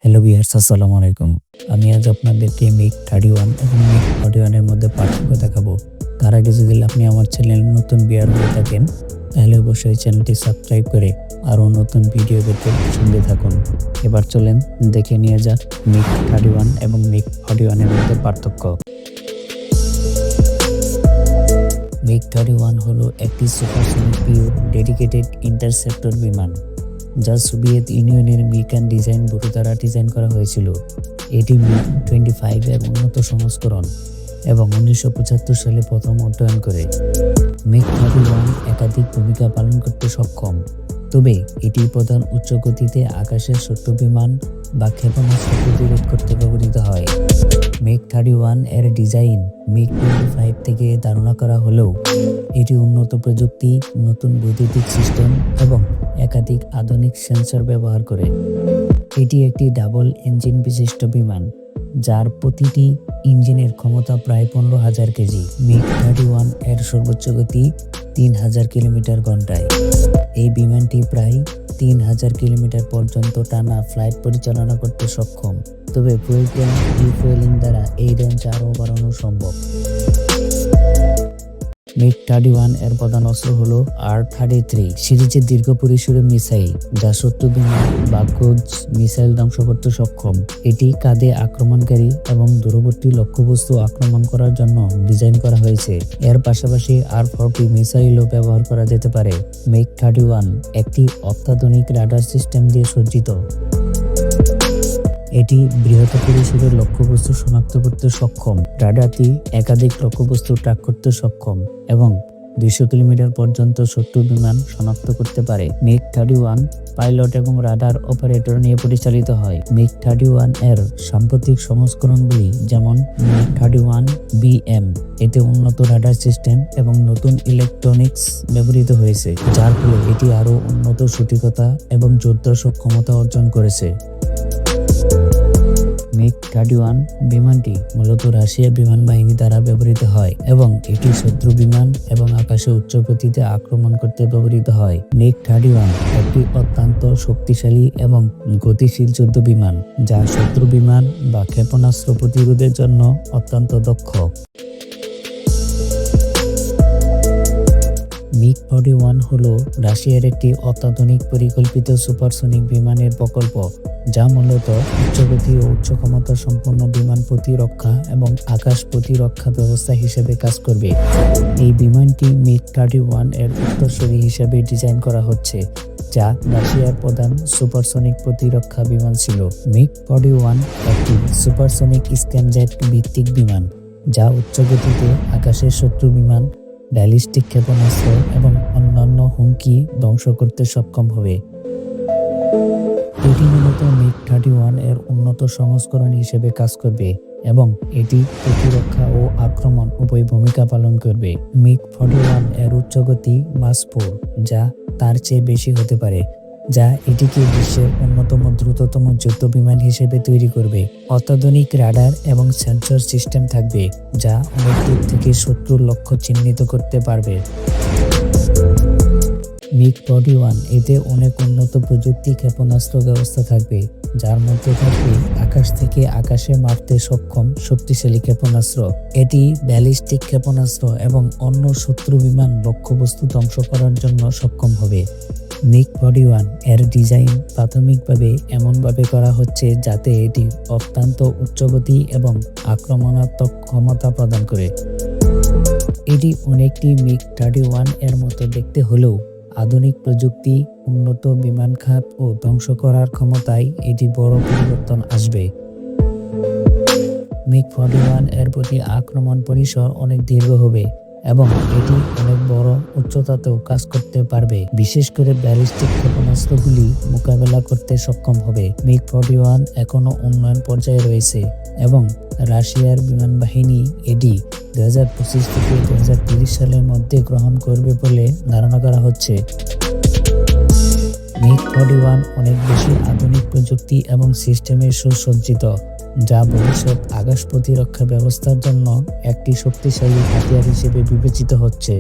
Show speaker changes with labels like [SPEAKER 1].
[SPEAKER 1] Hello viewers, আসসালামু আলাইকুম। আমি আজ আপনাদেরকে মিগ-31 এবং মিগ-41 এর মধ্যে পার্থক্য দেখাবো। তার আগে যদি আপনি আমার চ্যানেলে নতুন ভিউয়ার হয়ে থাকেন, তাহলে অবশ্যই চ্যানেলটি সাবস্ক্রাইব করে আরও নতুন ভিডিও পেতে সঙ্গে থাকুন। এবার চলেন দেখে নিয়ে যাক মিগ-31 এবং মিগ-41 এর মধ্যে পার্থক্য। মিগ-31 হলো একটি সুপারসনিক পিওর ডেডিকেটেড ইন্টারসেপ্টর বিমান, যা সোভিয়েত ইউনিয়নের মিগ ডিজাইন বোর্ড দ্বারা ডিজাইন করা হয়েছিল। এটি মিগ-25 এর উন্নত সংস্করণ এবং 1975 সালে প্রথম অধ্যয়ন করে। মিগ-31 একাধিক ভূমিকা পালন করতে সক্ষম, তবে এটি প্রধান উচ্চ গতিতে আকাশের শত্রু বিমান বা ক্ষেপণাস্ত্র প্রতিরোধ করতে ব্যবহৃত হয়। মিগ-31 এর ডিজাইন মিগ-25 থেকে ধারণা করা হলেও এটি উন্নত প্রযুক্তি, নতুন বৈদ্যুতিক সিস্টেম এবং একাধিক আধুনিক সেন্সর ব্যবহার করে। এটি একটি ডাবল ইঞ্জিন বিশিষ্ট বিমান, যার প্রতিটি ইঞ্জিনের ক্ষমতা প্রায় 15,000 কেজি। মিগ-31 এর সর্বোচ্চ গতি 3,000 কিলোমিটার ঘন্টায়। এই বিমানটি প্রায় 3,000 কিলোমিটার পর্যন্ত টানা ফ্লাইট পরিচালনা করতে সক্ষম, তবে প্রয়োজন রিফুয়েলিং দ্বারা এই রেঞ্জ আরও বাড়ানো সম্ভব। মিগ-31 এর প্রধান অস্ত্র হলো R-33 সিরিজের দীর্ঘ পরিসরের মিসাইল, যা শত্রু বিমান বা ক্রুজ মিসাইল ধ্বংস করতে সক্ষম। এটি কাঁধে আক্রমণকারী এবং দূরবর্তী লক্ষ্যবস্তু আক্রমণ করার জন্য ডিজাইন করা হয়েছে। এর পাশাপাশি R-40 মিসাইলও ব্যবহার করা যেতে পারে। মিগ-31 একটি অত্যাধুনিক রাডার সিস্টেম দিয়ে সজ্জিত। এটি বৃহৎ পরিসরের লক্ষ্যবস্তু শনাক্ত করতে সক্ষম। রাডারটি একাধিক লক্ষ্যবস্তু ট্র্যাক করতে সক্ষম এবং 200 কিলোমিটার পর্যন্ত শত্রু বিমান শনাক্ত করতে পারে। মিগ-31 পাইলট এবং রাডার অপারেটর নিয়ে পরিচালিত হয়। মিগ-31 এর সাম্প্রতিক সংস্করণগুলি যেমন মিগ-31BM এতে উন্নত রাডার সিস্টেম এবং নতুন ইলেকট্রনিক্স ব্যবহৃত হয়েছে, যার ফলে এটি আরও উন্নত সঠিকতা এবং যুদ্ধ সক্ষমতা অর্জন করেছে। মিগ-31 বিমানটি মূলত রাশিয়ার বিমান বাহিনী দ্বারা ব্যবহৃত হয় এবং এটি শত্রু বিমান এবং আকাশে উচ্চ গতিতে আক্রমণ করতে ব্যবহৃত হয়। মিগ-31 একটি অত্যন্ত শক্তিশালী এবং গতিশীল যুদ্ধ বিমান, যা শত্রু বিমান বা ক্ষেপণাস্ত্র প্রতিরোধের জন্য অত্যন্ত দক্ষ। মিগ-41 হলো রাশিয়ার একটি অত্যাধুনিক পরিকল্পিত সুপারসনিক বিমানের প্রকল্প, যা মূলত উচ্চগতি ও উচ্চ ক্ষমতা সম্পন্ন বিমান প্রতিরক্ষা এবং আকাশ প্রতিরক্ষা ব্যবস্থা হিসেবে কাজ করবে। এই বিমানটি মিগ-31 এর উত্তরসূরি হিসেবে ডিজাইন করা হচ্ছে, যা রাশিয়ার প্রধান সুপারসনিক প্রতিরক্ষা বিমান ছিল। মিগ-41 একটি সুপারসনিক স্ক্যামজেট ভিত্তিক বিমান, যা উচ্চ গতিতে আকাশের শত্রু বিমান, ব্যালিস্টিক ক্ষেপণাস্ত্র এবং অন্যান্য হুমকি ধ্বংস করতে সক্ষম হবে। এটি মূলত মিগ-31 এর উন্নত সংস্করণ হিসেবে কাজ করবে এবং এটি প্রতিরক্ষা ও আক্রমণ উভয় ভূমিকা পালন করবে। মিগ-41 এর উচ্চগতি মাচ 4, যা তার চেয়ে বেশি হতে পারে, যা এটিকে বিশ্বের অন্যতম দ্রুততম যুদ্ধ বিমান হিসেবে তৈরি করবে। অত্যাধুনিক রাডার এবং সেন্সর সিস্টেম থাকবে, যা অনেক দূর থেকে শত্রুর লক্ষ্য চিহ্নিত করতে পারবে। মিগ-41 এতে অনেক উন্নত প্রযুক্তি ক্ষেপণাস্ত্র ব্যবস্থা থাকবে, যার মধ্যে থাকবে আকাশ থেকে আকাশে মারতে সক্ষম শক্তিশালী ক্ষেপণাস্ত্র। এটি ব্যালিস্টিক ক্ষেপণাস্ত্র এবং অন্য শত্রু বিমান লক্ষ্যবস্তু ধ্বংস করার জন্য সক্ষম হবে। মিগ-41 এর ডিজাইন প্রাথমিকভাবে এমনভাবে করা হচ্ছে যাতে এটি অত্যন্ত উচ্চগতি এবং আক্রমণাত্মক ক্ষমতা প্রদান করে। এটি অনেকটি মিগ-31 এর মতো দেখতে হলেও আধুনিক প্রযুক্তি, উন্নত বিমান খাত ও ধ্বংস করার ক্ষমতায় এটি বড় পরিবর্তন আসবে। মিগ-41 এর প্রতি আক্রমণ পরিসর অনেক দীর্ঘ হবে এবং এটি অনেক বড় উচ্চতাতেও কাজ করতে পারবে, বিশেষ করে ব্যালিস্টিক ক্ষেপণাস্ত্রগুলি মোকাবেলা করতে সক্ষম হবে। মিগ-41 এখনও উন্নয়ন পর্যায়ে রয়েছে এবং রাশিয়ার বিমান বাহিনী এটি 2025 থেকে 2030 সালের মধ্যে গ্রহণ করবে বলে ধারণা করা হচ্ছে। মিগ-41 অনেক বেশি আধুনিক প্রযুক্তি এবং সিস্টেমে সুসজ্জিত, যা ভবিষ্যৎ আকাশ প্রতিরক্ষা ব্যবস্থার জন্য একটি শক্তিশালী হাতিয়ার হিসেবে বিবেচিত হচ্ছে।